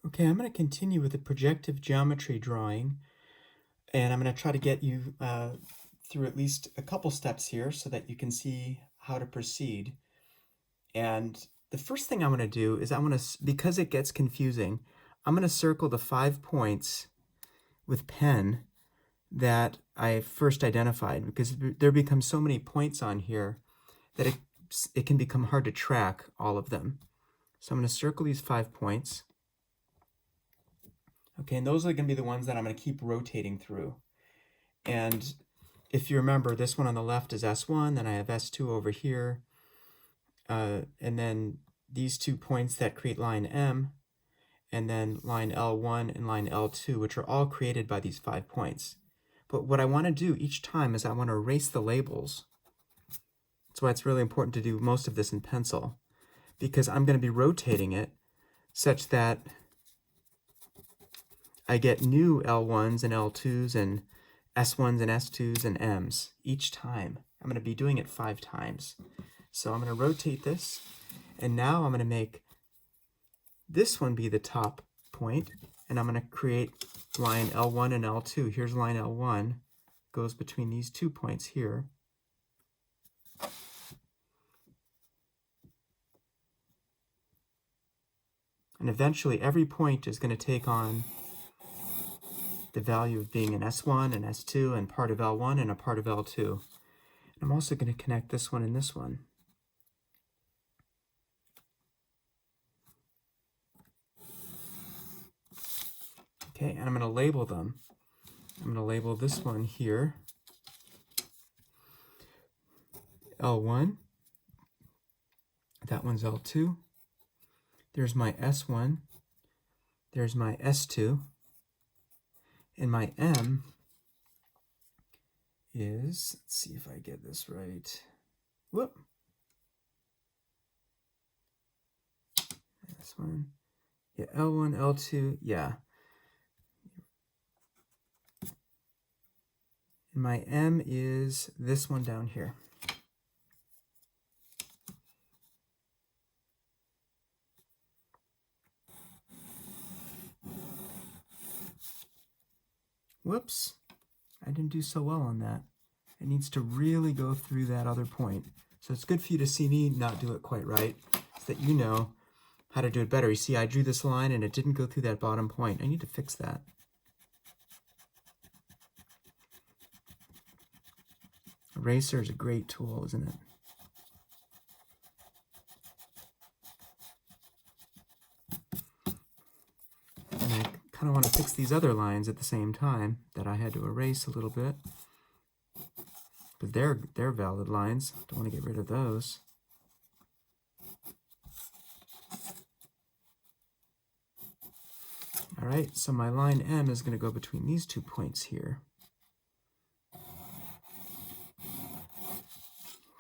Okay, I'm going to continue with the projective geometry drawing, and I'm going to try to get you through at least a couple steps here so that you can see how to proceed. And the first thing I'm going to do is because it gets confusing, I'm going to circle the 5 points with pen that I first identified, because there become so many points on here that it can become hard to track all of them. So I'm going to circle these 5 points. Okay, and those are going to be the ones that I'm going to keep rotating through. And if you remember, this one on the left is S1, then I have S2 over here, and then these 2 points that create line M, and then line L1 and line L2, which are all created by these 5 points. But what I want to do each time is I want to erase the labels. That's why it's really important to do most of this in pencil, because I'm going to be rotating it such that I get new L1s and L2s and S1s and S2s and M's each time. I'm going to be doing it 5 times. So I'm going to rotate this, and now I'm going to make this one be the top point, and I'm going to create line L1 and L2. Here's line L1, goes between these 2 points here. And eventually every point is going to take on the value of being an S1 and S2 and part of L1 and a part of L2. And I'm also going to connect this one and this one. Okay, and I'm going to label them. I'm going to label this one here L1. That one's L2. There's my S1. There's my S2. And my M is, let's see if I get this right. Whoop. This one. Yeah, L1, L2, yeah. And my M is this one down here. Whoops, I didn't do so well on that. It needs to really go through that other point. So it's good for you to see me not do it quite right, so that you know how to do it better. You see, I drew this line and it didn't go through that bottom point. I need to fix that. Eraser is a great tool, isn't it? And I kind of want to fix these other lines at the same time that I had to erase a little bit. But they're valid lines. Don't want to get rid of those. All right, so my line M is going to go between these 2 points here.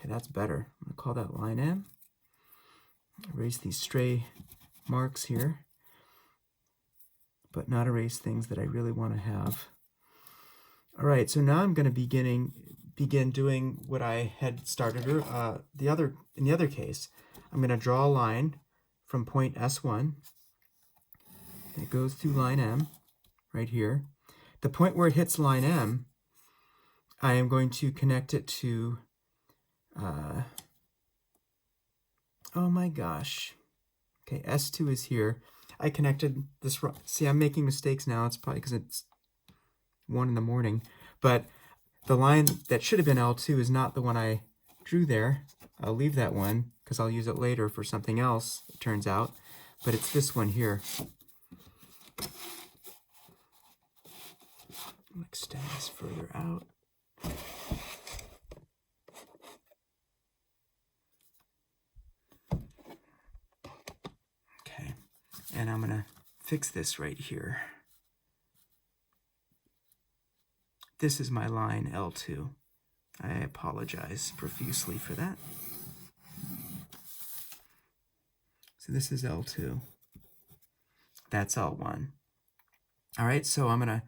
Okay, that's better. I'm going to call that line M. Erase these stray marks here, but not erase things that I really want to have. All right, so now I'm going to begin doing what I had started in the other case. I'm going to draw a line from point S1 that goes through line M right here. The point where it hits line M, I am going to connect it to oh my gosh. Okay, S2 is here. I connected this. See, I'm making mistakes now. It's probably because it's 1 in the morning. But the line that should have been L2 is not the one I drew there. I'll leave that one because I'll use it later for something else, it turns out. But it's this one here. I'll extend this further out. Okay, and I'm going to fix this right here. This is my line L2. I apologize profusely for that. So this is L2. That's L1. All right, so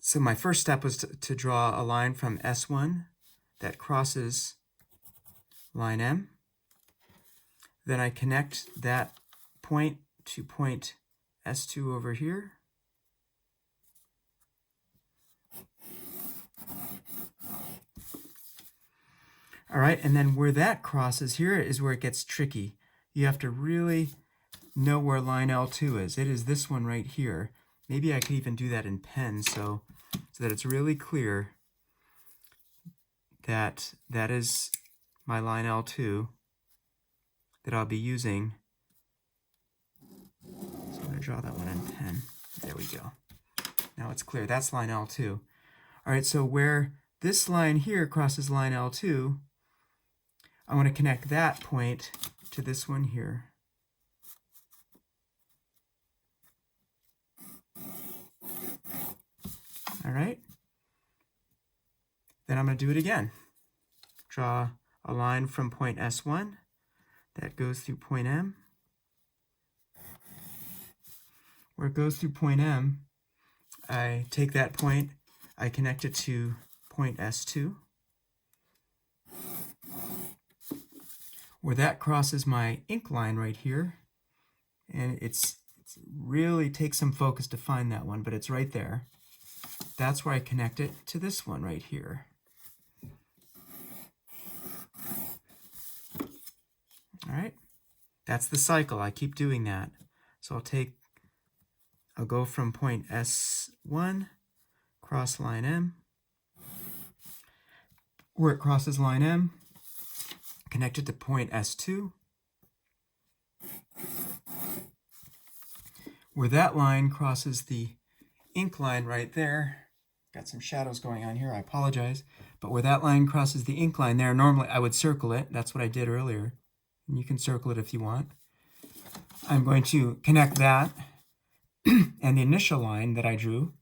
so my first step was to draw a line from S1 that crosses line M. Then I connect that point to point S2 over here. All right, and then where that crosses here is where it gets tricky. You have to really know where line L2 is. It is this one right here. Maybe I could even do that in pen so that it's really clear that that is my line L2 that I'll be using. So I'm going to draw that one in pen. There we go. Now it's clear. That's line L2. All right, so where this line here crosses line L2, I want to connect that point to this one here. All right. Then I'm going to do it again. Draw a line from point S1 that goes through point M. Where it goes through point M, I take that point, I connect it to point S2. Where that crosses my ink line right here, and it's really takes some focus to find that one, but it's right there. That's where I connect it to this one right here. All right, that's the cycle. I keep doing that. So I'll go from point S1, cross line M. Where it crosses line M, connect it to point S2. Where that line crosses the ink line right there, got some shadows going on here, I apologize, but where that line crosses the ink line there, normally I would circle it. That's what I did earlier. And you can circle it if you want. I'm going to connect that and the initial line that I drew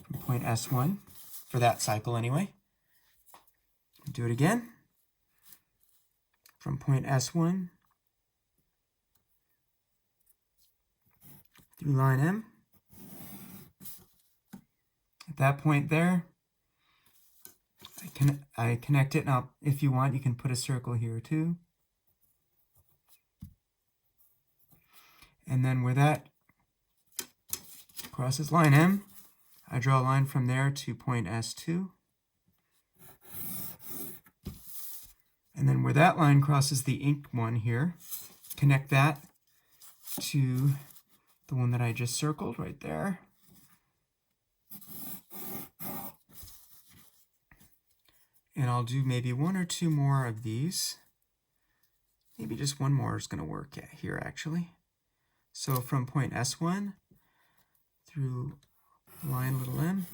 from point S1 for that cycle anyway. Do it again from point S1 through line M. At that point there, I connect it. Now, if you want, you can put a circle here too. And then where that crosses line M, I draw a line from there to point S2. And then where that line crosses the ink one here, connect that to the one that I just circled right there. And I'll do maybe one or two more of these. Maybe just one more is going to work here, actually. So from point S1 through line little m,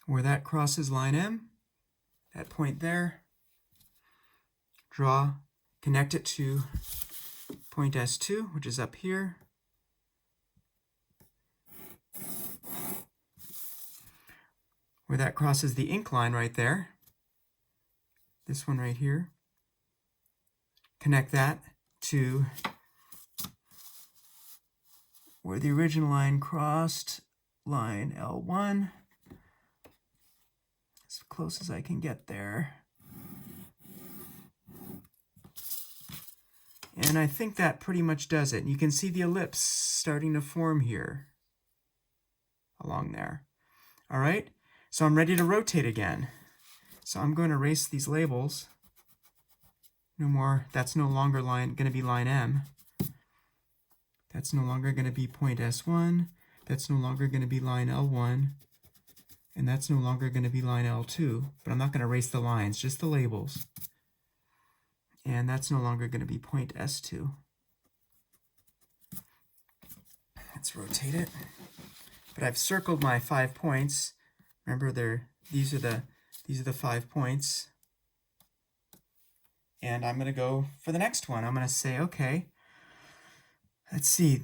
where that crosses line M, that point there, connect it to point S2, which is up here. Where that crosses the ink line right there, this one right here, connect that to where the original line crossed line L1, as close as I can get there. And I think that pretty much does it. You can see the ellipse starting to form here along there. All right, so I'm ready to rotate again. So I'm going to erase these labels. No more, that's no longer going to be line M. That's no longer going to be point S1. That's no longer going to be line L1. And that's no longer going to be line L2. But I'm not going to erase the lines, just the labels. And that's no longer going to be point S2. Let's rotate it. But I've circled my 5 points. Remember, these are the 5 points. And I'm going to go for the next one. I'm going to say, okay, let's see,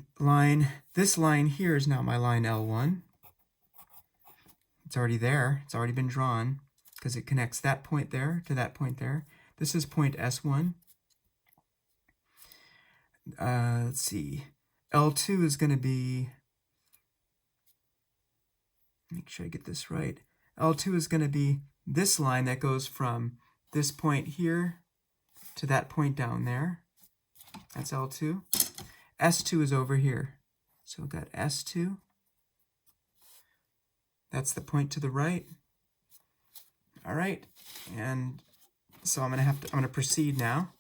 this line here is now my line L1. It's already there. It's already been drawn because it connects that point there to that point there. This is point S1. Let's see. L2 is going to be, make sure I get this right. L2 is going to be this line that goes from this point here to that point down there. That's L2. S2 is over here. So we've got S2. That's the point to the right. All right, and so I'm gonna proceed now,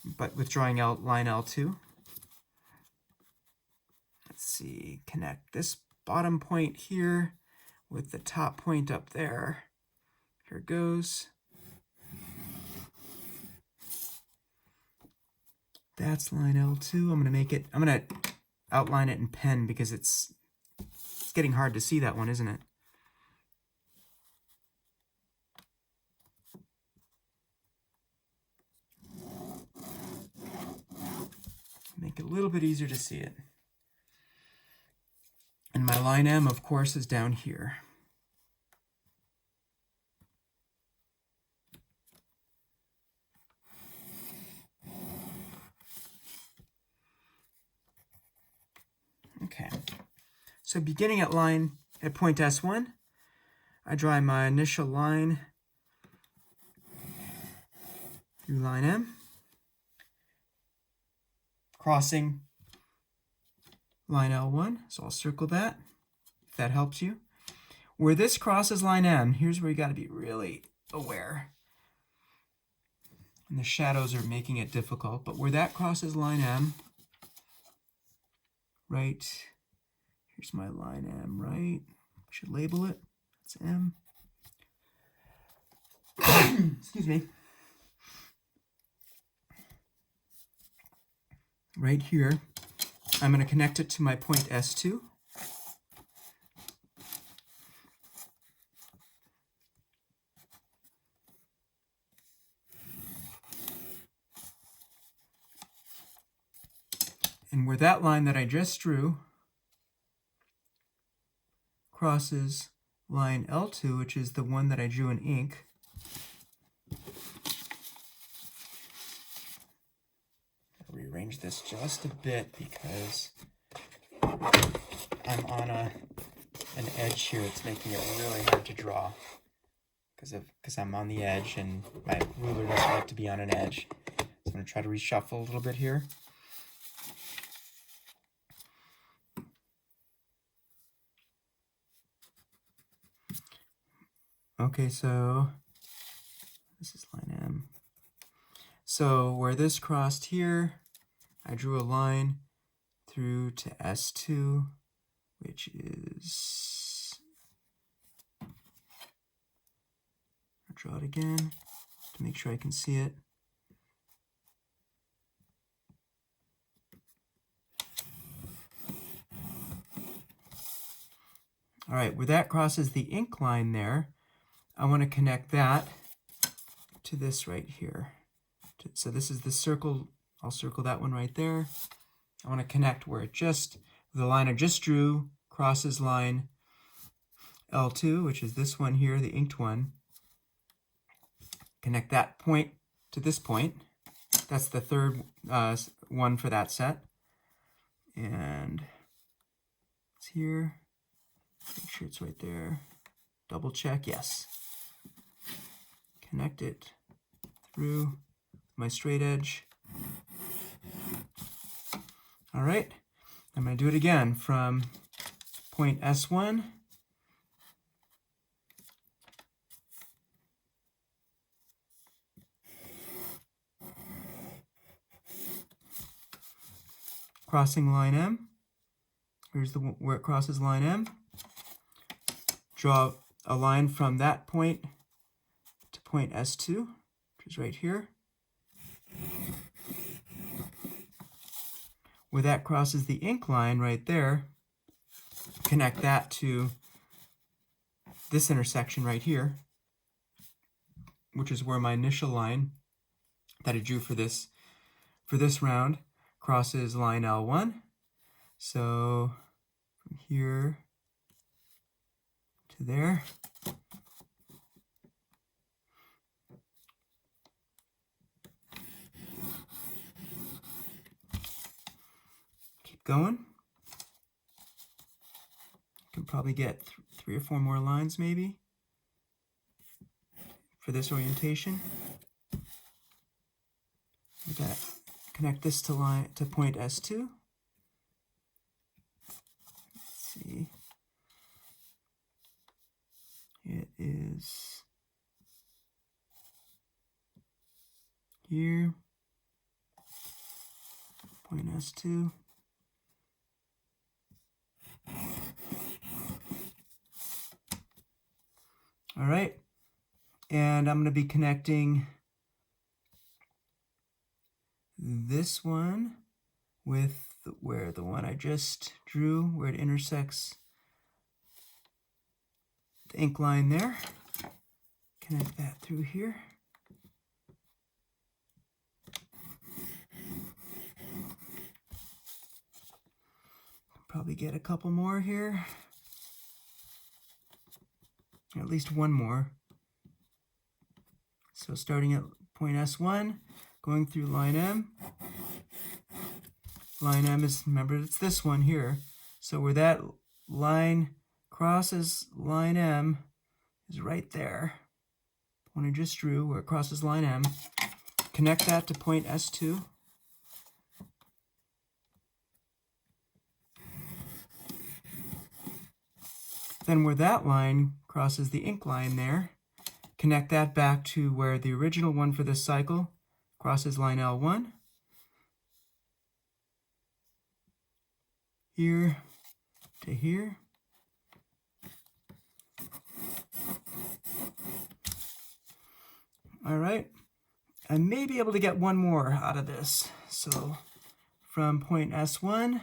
but with drawing out line L2. Let's see, connect this bottom point here with the top point up there. Here it goes. That's line L2. I'm gonna outline it in pen because it's getting hard to see that one, isn't it? Make it a little bit easier to see it. And my line M, of course, is down here. Okay, so beginning at point S1, I draw my initial line through line M, crossing line L1, so I'll circle that, if that helps you. Where this crosses line M, here's where you got to be really aware. And the shadows are making it difficult, but where that crosses line M, right, here's my line M, right? I should label it, it's M. Excuse me. Right here, I'm going to connect it to my point S2. And where that line that I just drew crosses line L2, which is the one that I drew in ink, I'll rearrange this just a bit because I'm on an edge here. It's making it really hard to draw because I'm on the edge and my ruler doesn't like to be on an edge. So I'm going to try to reshuffle a little bit here. Okay, so this is line M. So where this crossed here, I drew a line through to S2, which is, I'll draw it again to make sure I can see it. All right, where that crosses the ink line there, I want to connect that to this right here. So this is the circle. I'll circle that one right there. I want to connect where the line I just drew crosses line L2, which is this one here, the inked one. Connect that point to this point. That's the third one for that set. And it's here. Make sure it's right there. Double check, yes. Connect it through my straight edge. All right, I'm going to do it again from point S1 crossing line M. Here's where it crosses line M. Draw a line from that point to point S2, which is right here. Where that crosses the ink line right there, connect that to this intersection right here, which is where my initial line that I drew for this round crosses line L1. So from here to there. Keep going. You can probably get 3 or 4 more lines maybe for this orientation. With that connect this to point S2. Let's see. It is here. Point S2. All right. And I'm going to be connecting this one with where the one I just drew, where it intersects the ink line there. Connect that through here. Probably get a couple more here. At least one more. So starting at point S1, going through line M. Line M is, remember, it's this one here. So where that line crosses line M is right there. The one I just drew, where it crosses line M. Connect that to point S2. Then where that line crosses the ink line there, connect that back to where the original one for this cycle crosses line L1. Here to here. All right, I may be able to get one more out of this. So from point S1,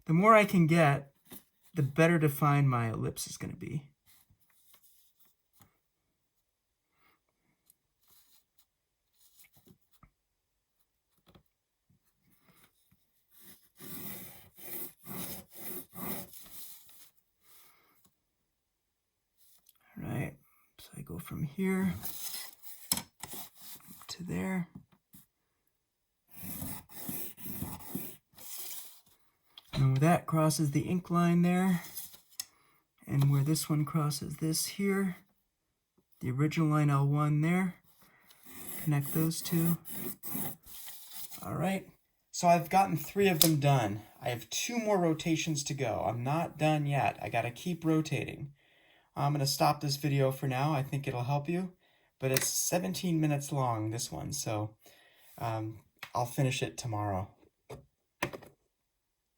the more I can get, the better defined my ellipse is going to be. All right, so I go from here to there. And where that crosses the ink line there, and where this one crosses this here, the original line L1 there, connect those two. All right, so I've gotten 3 of them done. I have 2 more rotations to go. I'm not done yet. I gotta keep rotating. I'm gonna stop this video for now. I think it'll help you, but it's 17 minutes long, this one, so I'll finish it tomorrow.